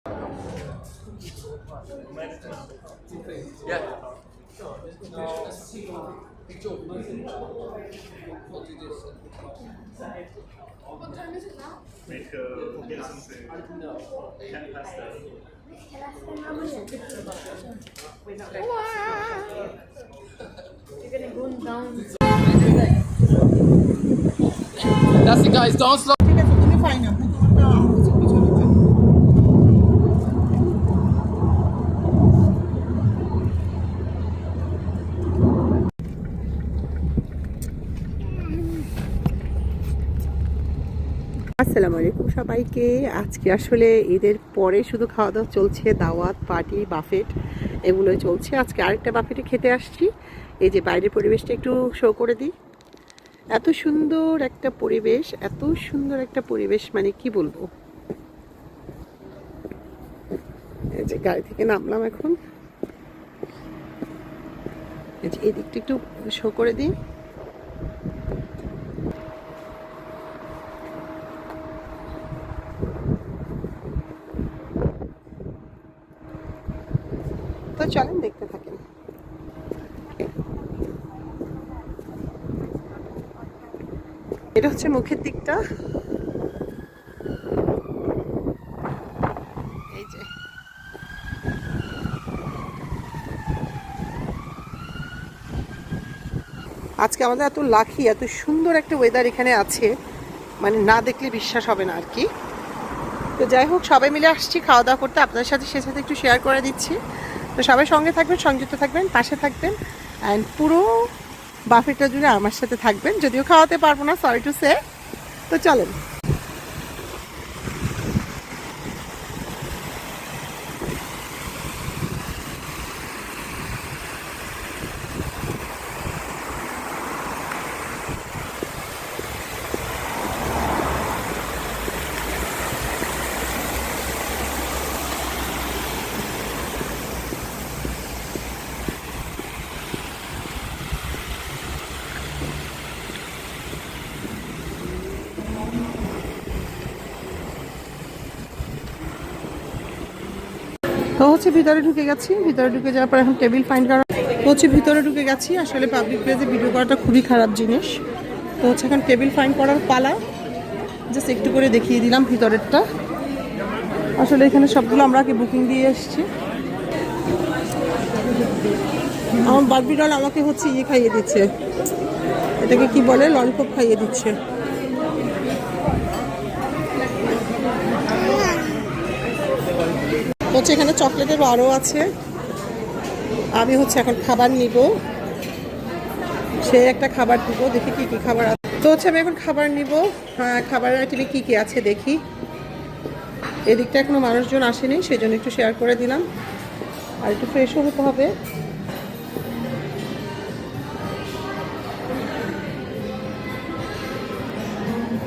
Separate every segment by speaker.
Speaker 1: Yeah.
Speaker 2: What time is it now?
Speaker 3: Make we'll get some food. 10 past 8.
Speaker 2: You're gonna go down.
Speaker 1: That's it, guys. Don't slow.
Speaker 4: ঠিক আছে তুমি fine আপনি না আসসালামু আলাইকুম সবাইকে। আজকে আসলে ঈদের পরে শুধু খাওয়া দাওয়া চলছে, দাওয়াত পার্টি বাফেট এগুলোই চলছে। আজকে আরেকটা বাফেটে খেতে আসছি। এই যে বাইরের পরিবেশটা একটু শো করে দিই। এত সুন্দর একটা পরিবেশ, এত সুন্দর একটা পরিবেশ, মানে কি বলবো। এই যে গাড়ি থেকে নামলাম এখন। এই যে এই দিকটা একটু শো করে দিই। তো চলেন দেখতে থাকেন। এটা হচ্ছে মুখের দিকটা। এই যে আজকে আমাদের এত লাকি, এত সুন্দর একটা ওয়েদার এখানে আছে, মানে না দেখলে বিশ্বাস হবে না আর কি। তো যাই হোক, সবাই মিলে আসছি খাওয়া দাওয়া করতে, আপনাদের সাথে সে সাথে একটু শেয়ার করে দিচ্ছি। তো সবাই সঙ্গে থাকবেন, সংযুক্ত থাকবেন, পাশে থাকবেন, অ্যান্ড পুরো বাফেটটা জুড়ে আমার সাথে থাকবেন। যদিও খাওয়াতে পারবো না, সরি টু সে। তো চলেন। তো হচ্ছে ভিতরে ঢুকে গেছি। ভিতরে ঢুকে যাওয়ার পর এখন টেবিল ফাইন্ড করা হচ্ছে। ভিতরে ঢুকে গেছি। আসলে পাবলিক প্লেসে ভিডিও করাটা খুবই খারাপ জিনিস। তো হচ্ছে এখন টেবিল ফাইন্ড করার পালা। জাস্ট একটু করে দেখিয়ে দিলাম ভিতরেরটা। আসলে এখানে সবগুলো আমরা আগে বুকিং দিয়ে এসেছি। আমার বারবি ডল আমাকে হচ্ছে ইয়ে খাইয়ে দিচ্ছে, এটাকে কি বলে, ললিপপ খাইয়ে দিচ্ছে। হচ্ছে এখানে চকলেটের আরও আছে। আমি হচ্ছে এখন খাবার নিব, সে একটা খাবার দিব, দেখি কি কি খাবার আছে। তো হচ্ছে আমি এখন খাবার নিব। হ্যাঁ, খাবারের আইটেমে কি কি আছে দেখি। এদিকটা এখনো মানুষজন আসেনি, সেই জন্য একটু শেয়ার করে দিলাম। আর একটু ফ্রেশও হতে হবে।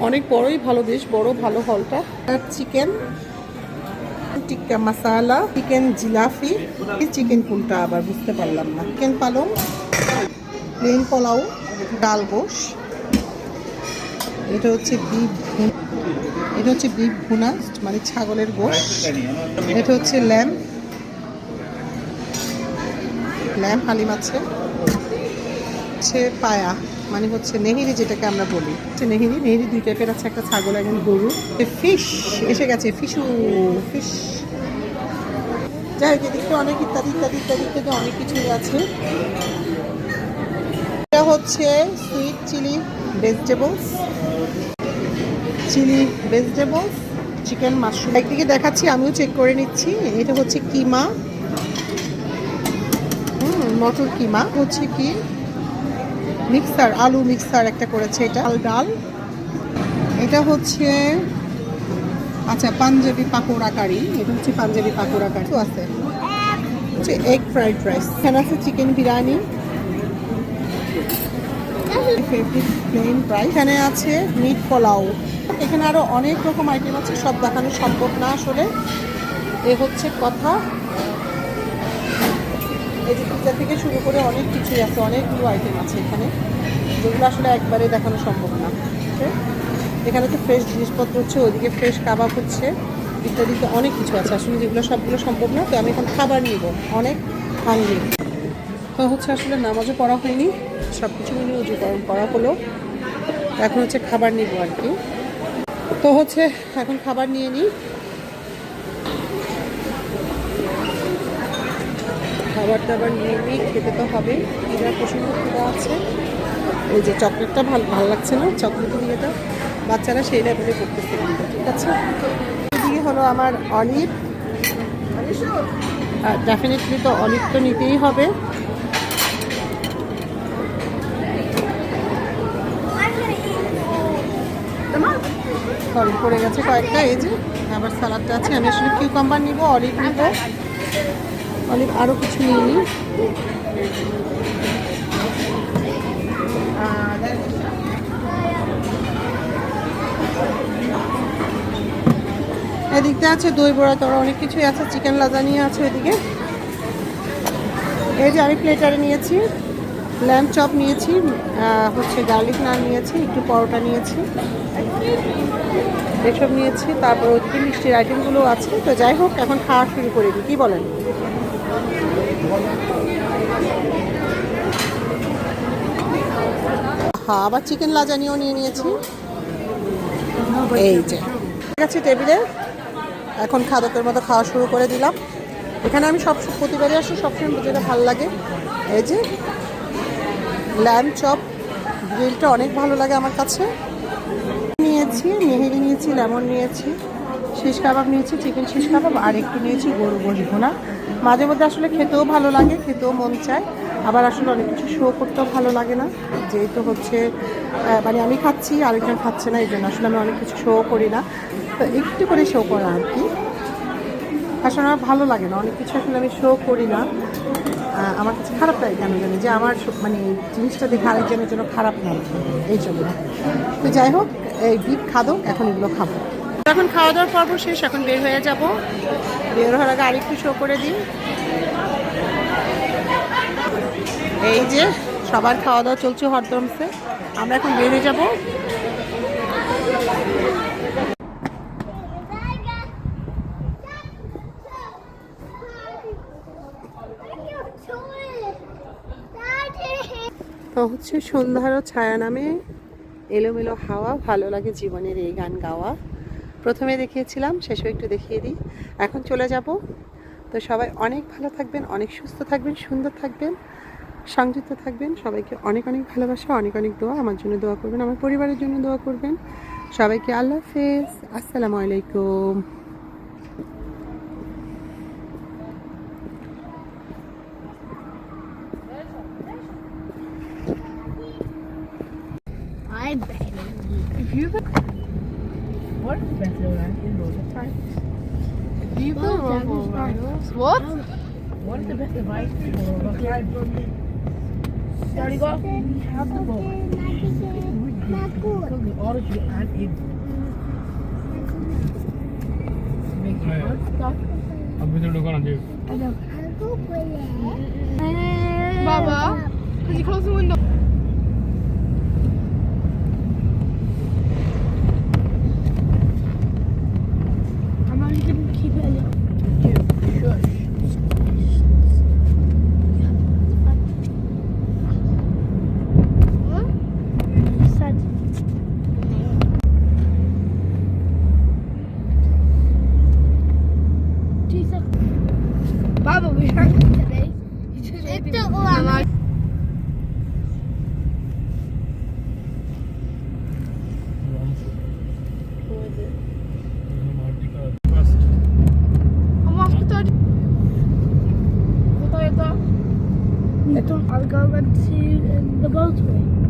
Speaker 4: অনেক বড়ই ভালো, বেশ বড় ভালো হলটা। চিকেন টিক্কা মশালা, চিকেন জিলাফি, চিকেন কোনটা আবার বুঝতে পারলাম না। চিকেন পালং, প্লেন পোলাও, ডাল গোশ, এটা হচ্ছে বিফ ভুনা মানে ছাগলের গোশ, এটা হচ্ছে ল্যাম্প হালিম আছে, হচ্ছে পায়া মানে হচ্ছে নেহিরি, যেটাকে আমরা বলি হচ্ছে নেহিরি দুই টাইপের আছে, একটা ছাগল এবং গরু। ফিশ এসে গেছে, ফিশ। যাই হোক, এদিকে অনেক ইত্যাদি ইত্যাদি ইত্যাদি ইত্যাদি অনেক কিছুই আছে। এটা হচ্ছে sweet chilli vegetables, chicken mushroom. একদিকে দেখাচ্ছি, আমিও চেক করে নিচ্ছি। এটা হচ্ছে কিমা, মটর কিমা, হচ্ছে কি মিক্সার, আলু মিক্সার একটা করেছে, এটা ডাল। এটা হচ্ছে আচ্ছা পাঞ্জাবি পাকোড়া কারি, এটা হচ্ছে পাঞ্জাবি পাকোড়া কারি আছে। হচ্ছে এগ ফ্রাইড রাইস, এখানে আছে chicken biryani, favourite plain rice, এখানে আছে মিট পোলাও। এখানে আরো অনেক রকম আইটেম আছে, সব দেখানো সম্ভব না আসলে, এ হচ্ছে কথা। এই যে পিৎজা থেকে শুরু করে অনেক কিছুই আছে, অনেকগুলো আইটেম আছে এখানে, যেগুলো আসলে একবারে দেখানো সম্ভব না। এখানে তো ফ্রেশ জিনিসপত্র হচ্ছে, ওইদিকে ফ্রেশ কাবাব হচ্ছে, ইত্যাদিতে অনেক কিছু আছে আসলে, যেগুলো সবগুলো সম্ভব না। তো আমি এখন খাবার নিব, অনেক হাঙ্গরি। তো হচ্ছে আসলে নামাজও পড়া হয়নি, সব কিছু মিলিয়ে উজু করা হলো। এখন হচ্ছে খাবার নিব আর কি। তো হচ্ছে এখন খাবার নিয়ে নিই। খাবার দাবার নিয়ে নিই, খেতে তো হবে। যা পছন্দ করা আছে, এই যে চকলেটটা ভালো লাগছে না, চকলেট দিয়েটা বাচ্চারা সেই লেভেলে করতেছে, ঠিক আছে। এদিকে হলো আমার অলিভ, ডেফিনেটলি তো অলিভ তো নিতেই হবে। সরি পড়ে গেছে কয়েকটা, এই যে আবার সালাদটা আছে। আমি আসলে কিউকাম্বার নিব, অলিভ নিব, অলিভ আরও কিছু নিয়ে নিই। এদিকটা আছে দই বড়া, তোরা অনেক কিছুই আছে, চিকেন লাজানিয়া আছে এদিকে। এই যে আমি প্লেটারে নিয়েছি, ল্যাম্প চপ নিয়েছি, হচ্ছে গার্লিক নান নিয়েছি, একটু পরোটা নিয়েছি, এসব নিয়েছি। তারপর ওদিকে মিষ্টির আইটেমগুলো আছে। তো যাই হোক, এখন খাওয়া শুরু করে দিই, কী বলেন? হ্যাঁ, আবার চিকেন লাজানিও নিয়ে নিয়েছি। এই যে ঠিক আছে টেবিলে, এখন খাদকের মতো খাওয়া শুরু করে দিলাম। এখানে আমি প্রতিবারই আসি, সবসময় যেটা ভালো লাগে। এই যে ল্যাম্প চপ গ্রিলটা অনেক ভালো লাগে আমার কাছে। নিয়েছি মেহেদি, নিয়েছি লেমন, নিয়েছি শিশ কাবাব, নিয়েছি চিকেন শিশ কাবাব, আর একটু নিয়েছি গরু গোশ ভুনা। মাঝে মধ্যে আসলে খেতেও ভালো লাগে, খেতেও মন চায়, আবার আসলে অনেক কিছু শো করতেও ভালো লাগে না, যেহেতু হচ্ছে মানে আমি খাচ্ছি আরেকজন খাচ্ছে না, এই জন্য আসলে আমি অনেক কিছু শো করি না। তো একটু করে শো করা আর কি, আসলে আমার ভালো লাগে না অনেক কিছু আসলে আমি শো করি না। আমার কাছে খারাপ লাগে কেন জানি, যে আমার মানে জিনিসটা দেখে আরেকজনের জন্য খারাপ না লাগে, এই জন্য। তো যাই হোক, এই বিগ খাদক, এখন এগুলো খাবো। এখন খাওয়া দাওয়ার পর্ব শেষ, এখন বের হয়ে যাব। বের হওয়ার আগে আরেকটু শো করে দিই। এই যে সবার খাওয়া দাওয়া চলছে হরদমসে, আমরা এখন বের হয়ে যাবো। তো হচ্ছে সন্ধ্যারও ছায়া নামে, এলোমেলো হাওয়া, ভালো লাগে জীবনের এই গান গাওয়া। প্রথমে দেখিয়েছিলাম, শেষও একটু দেখিয়ে দিই। এখন চলে যাব। তো সবাই অনেক ভালো থাকবেন, অনেক সুস্থ থাকবেন, সুন্দর থাকবেন, সংযুক্ত থাকবেন। সবাইকে অনেক অনেক ভালোবাসা, অনেক অনেক দোয়া। আমার জন্য দোয়া করবেন, আমার পরিবারের জন্য দোয়া করবেন। সবাইকে আল্লাহ হাফেজ, আসসালামু আলাইকুম।
Speaker 2: I bet. If you could. What is the best restaurant in Roserside? If you could What? What is the best advice for Roserside? Sorry, go. Have the boat. Because the order you add in. Make it hard stuff.
Speaker 3: अभी तो दुकान है
Speaker 2: Baba, could you close the window? I'm not even gonna keep it in. Shush. What? You said. Jesus. Baba, we heard it today. It's the one. I'll go and see the boatway.